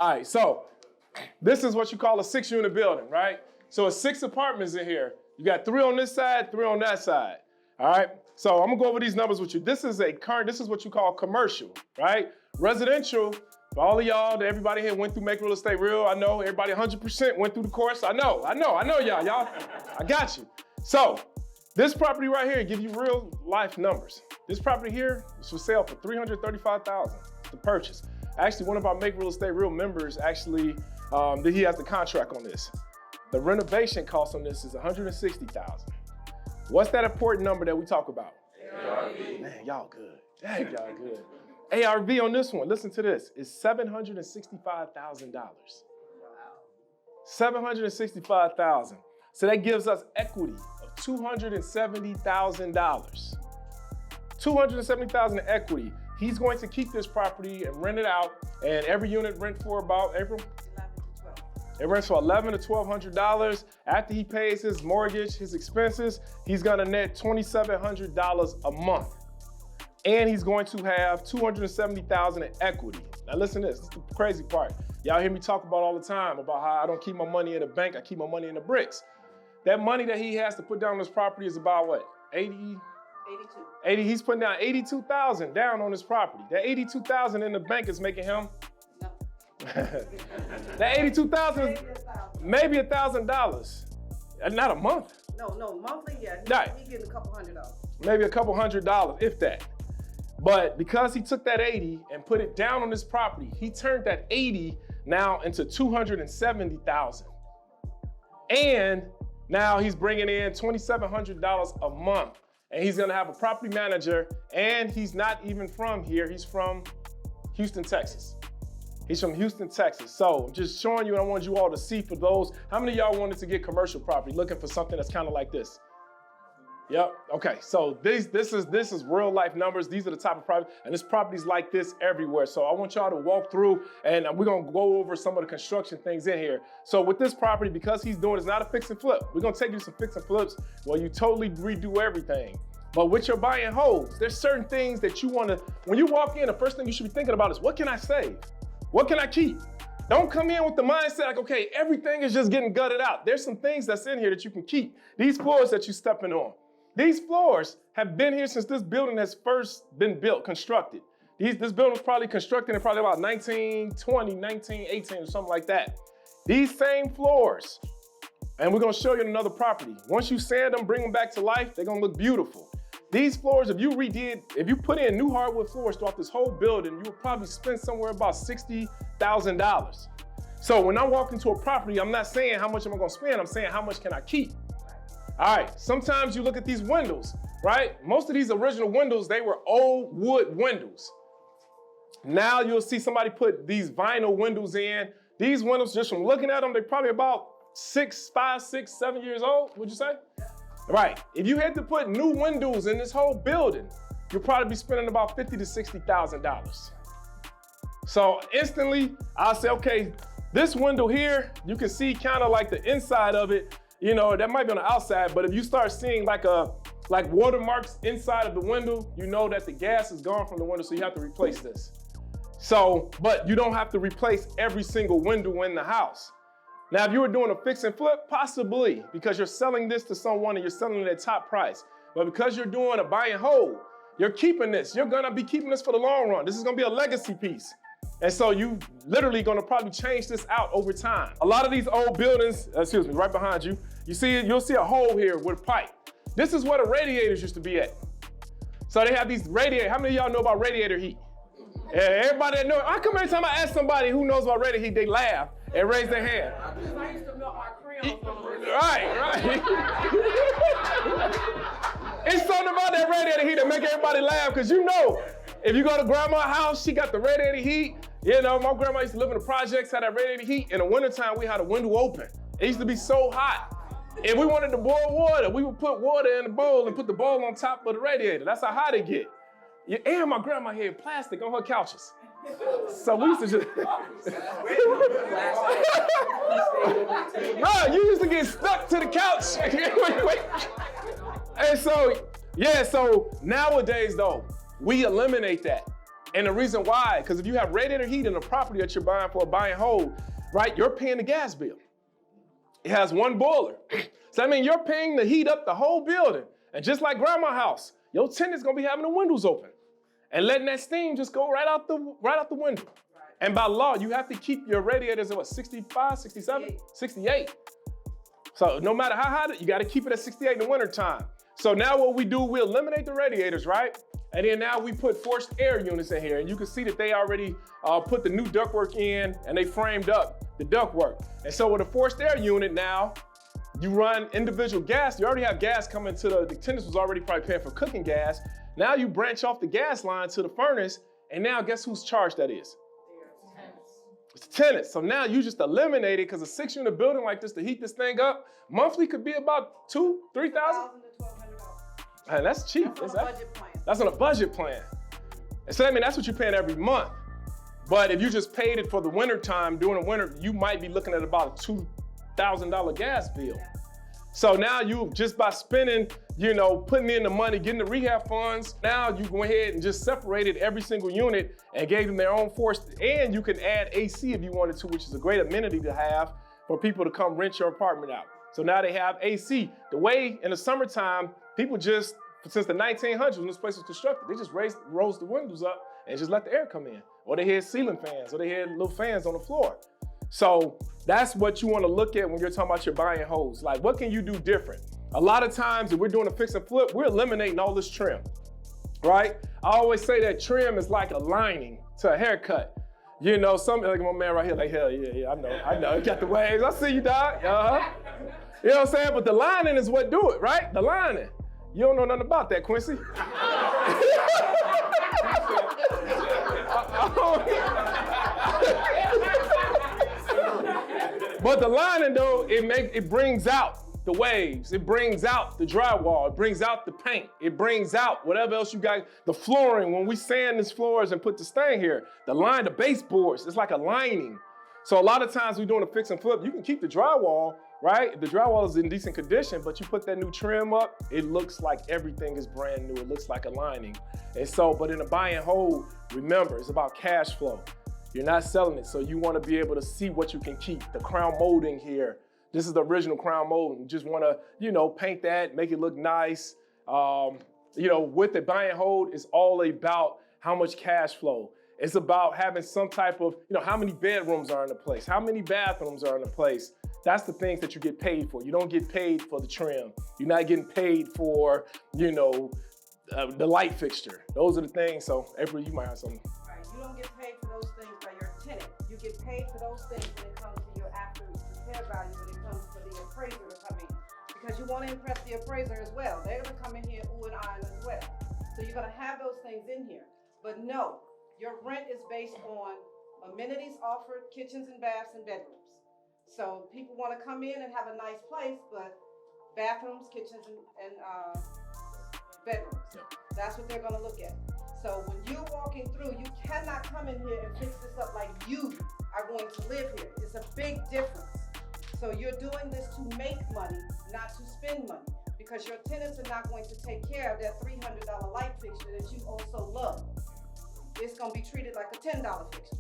All right, so this is what you call a 6-unit building, right? So it's 6 apartments in here. You got 3 on this side, 3 on that side. All right, so I'm gonna go over these numbers with you. This is what you call commercial, right? Residential, for all of y'all, that everybody here went through Make Real Estate Real. I know everybody 100% went through the course. I know y'all. I got you. So this property right here give you real life numbers. This property here is for sale for $335,000 to purchase. Actually, one of our Make Real Estate Real members actually, he has the contract on this. The renovation cost on this is $160,000. What's that important number that we talk about? ARV. Man, y'all good. Dang, y'all good. ARV on this one, listen to this, is $765,000. $765,000. So that gives us equity of $270,000. $270,000 in equity. He's going to keep this property and rent it out, and every unit rent for about, April? It rents for $1,100 to $1,200. After he pays his mortgage, his expenses, he's gonna net $2,700 a month. And he's going to have $270,000 in equity. Now listen to this is the crazy part. Y'all hear me talk about all the time about how I don't keep my money in the bank, I keep my money in the bricks. That money that he has to put down on this property is about what, 82. He's putting down $82,000 down on his property. That $82,000 in the bank is making him that $82,000 is maybe $1,000. Not a month. No, monthly, yeah. Right. He getting a couple $100. Maybe a couple $100, if that. But because he took that 80 and put it down on this property, he turned that 80 now into $270,000. And now he's bringing in $2,700 a month. And he's gonna have a property manager, and he's not even from here, he's from Houston, Texas. He's from Houston, Texas. So I'm just showing you, and I want you all to see for those, how many of y'all wanted to get commercial property, looking for something that's kind of like this? Yep, okay, so this is real life numbers. These are the type of property, and this property's like this everywhere. So I want y'all to walk through, and we're gonna go over some of the construction things in here. So with this property, because he's doing, it's not a fix and flip. We're gonna take you some fix and flips where you totally redo everything. But with your buy and holds, there's certain things that you wanna, when you walk in, the first thing you should be thinking about is, what can I save? What can I keep? Don't come in with the mindset like, okay, everything is just getting gutted out. There's some things that's in here that you can keep. These floors that you're stepping on. These floors have been here since this building has first been built, constructed. This building was probably constructed in probably about 1920, 1918 or something like that. These same floors, and we're gonna show you another property. Once you sand them, bring them back to life, they're gonna look beautiful. These floors, if you put in new hardwood floors throughout this whole building, you would probably spend somewhere about $60,000. So when I walk into a property, I'm not saying how much am I gonna spend, I'm saying how much can I keep? All right, sometimes you look at these windows, right? Most of these original windows, they were old wood windows. Now you'll see somebody put these vinyl windows in. These windows, just from looking at them, they're probably about 5, 6, 7 years old, would you say? Right, if you had to put new windows in this whole building, you'll probably be spending about $50,000 to $60,000. So instantly, I'll say, okay, this window here, you can see kind of like the inside of it. You know, that might be on the outside, but if you start seeing like watermarks inside of the window, you know that the gas is gone from the window, so you have to replace this. So, but you don't have to replace every single window in the house. Now, if you were doing a fix and flip, possibly, because you're selling this to someone and you're selling it at top price. But because you're doing a buy and hold, you're keeping this. You're gonna be keeping this for the long run. This is gonna be a legacy piece. And so you literally gonna probably change this out over time. A lot of these old buildings, right behind you, you'll see a hole here with a pipe. This is where the radiators used to be at. So they have these radiators. How many of y'all know about radiator heat? Yeah, everybody that knows. I come every time I ask somebody who knows about radiator heat, they laugh and raise their hand. I used to melt my crayons. Right. It's something about that radiator heat that make everybody laugh, because you know, if you go to grandma's house, she got the radiator heat. You know, my grandma used to live in the projects, had that radiator heat. In the wintertime, we had a window open. It used to be so hot. If we wanted to boil water, we would put water in the bowl and put the bowl on top of the radiator. That's how hot it get. And my grandma had plastic on her couches. So we used to just... Bro, you used to get stuck to the couch. And so, yeah, so nowadays though, we eliminate that. And the reason why, because if you have radiator heat in a property that you're buying for a buy and hold, right, you're paying the gas bill. It has one boiler. So that means you're paying to heat up the whole building. And just like grandma's house, your tenant's gonna be having the windows open and letting that steam just go right out the window. And by law, you have to keep your radiators at what, 65, 67, 68. So no matter how hot, you gotta keep it at 68 in the wintertime. So now what we do, we eliminate the radiators, right? And then now we put forced air units in here, and you can see that they already put the new ductwork in and they framed up the ductwork. And so with a forced air unit now, you run individual gas. You already have gas coming to the tenants was already probably paying for cooking gas. Now you branch off the gas line to the furnace, and now guess whose charge that is? It's the tenants. So now you just eliminate it because a 6-unit building like this to heat this thing up, monthly could be about $2,000, $3,000. $1,000 to $1,200. And that's cheap. That's on a budget plan. That's on a budget plan. And so I mean, that's what you're paying every month. But if you just paid it for the winter time, during the winter, you might be looking at about a $2,000 gas bill. Yeah. So now you, just by spending, putting in the money, getting the rehab funds, now you go ahead and just separated every single unit and gave them their own forced, and you can add AC if you wanted to, which is a great amenity to have for people to come rent your apartment out. So now they have AC. The way in the summertime, people just, since the 1900s when this place was constructed, they just rose the windows up and just let the air come in. Or they had ceiling fans, or they had little fans on the floor. So that's what you want to look at when you're talking about your buy and holds. Like, what can you do different? A lot of times if we're doing a fix and flip, we're eliminating all this trim, right? I always say that trim is like a lining to a haircut. Some, like my man right here, like, hell yeah, I know, you got the waves. I see you, dog. You know what I'm saying? But the lining is what do it, right? The lining. You don't know nothing about that, Quincy. But the lining though, it brings out the waves, it brings out the drywall, it brings out the paint, it brings out whatever else you got, the flooring. When we sand these floors and put the stain here, the baseboards, it's like a lining. So a lot of times we're doing a fix and flip, you can keep the drywall, right? If the drywall is in decent condition, but you put that new trim up, it looks like everything is brand new. It looks like a lining. And so, but in a buy and hold, remember, it's about cash flow. You're not selling it, so you want to be able to see what you can keep. The crown molding here, this is the original crown molding. You just want to, paint that, make it look nice. With the buy and hold, it's all about how much cash flow. It's about having some type of, how many bedrooms are in the place, how many bathrooms are in the place. That's the things that you get paid for. You don't get paid for the trim. You're not getting paid for, the light fixture. Those are the things. So, April, you might have something. Right. You don't get paid for those things by your tenant. You get paid for those things when it comes to your after repair value, when it comes for the appraiser to come in. Because you want to impress the appraiser as well. They're going to come in here ooh and eyeing as well. So you're going to have those things in here. But no, your rent is based on amenities offered, kitchens and baths and bedrooms. So people want to come in and have a nice place, but bathrooms, kitchens, and bedrooms. Yep. That's what they're going to look at. So when you're walking through, you cannot come in here and fix this up like you are going to live here. It's a big difference. So you're doing this to make money, not to spend money, because your tenants are not going to take care of that $300 light fixture that you also love. It's going to be treated like a $10 fixture.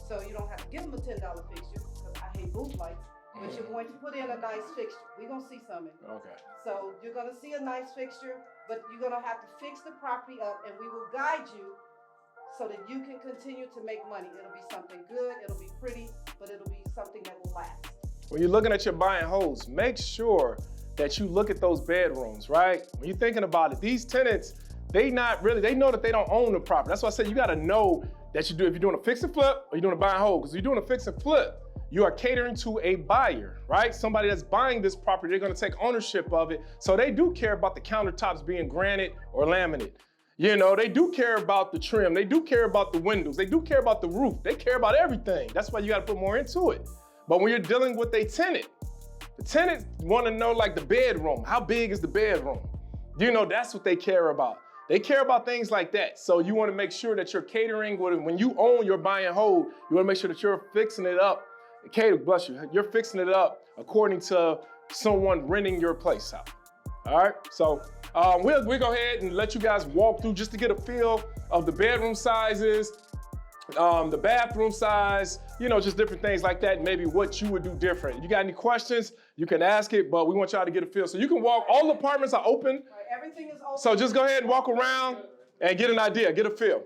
So you don't have to give them a $10 fixture, because I hate booth lights, but you're going to put in a nice fixture. We're going to see something. Okay. So you're going to see a nice fixture, but you're going to have to fix the property up, and we will guide you so that you can continue to make money. It'll be something good, it'll be pretty, but it'll be something that will last. When you're looking at your buy and holds, make sure that you look at those bedrooms, right? When you're thinking about it, these tenants, they know that they don't own the property. That's why I said you gotta know that if you're doing a fix and flip or you're doing a buy and hold, because you're doing a fix and flip, you are catering to a buyer, right? Somebody that's buying this property, they're gonna take ownership of it. So they do care about the countertops being granite or laminate. They do care about the trim. They do care about the windows. They do care about the roof. They care about everything. That's why you gotta put more into it. But when you're dealing with a tenant, the tenants wanna know like the bedroom. How big is the bedroom? That's what they care about. They care about things like that. So you wanna make sure that you're catering, when you own your buy and hold, you wanna make sure that you're fixing it up. Bless you, you're fixing it up according to someone renting your place out. All right, so We'll go ahead and let you guys walk through just to get a feel of the bedroom sizes, the bathroom size, you know, just different things like that, and maybe what you would do different. You got any questions, you can ask it, but we want y'all to get a feel. So you can walk, all the apartments are open. Right, everything is open. So just go ahead and walk around and get an idea, get a feel.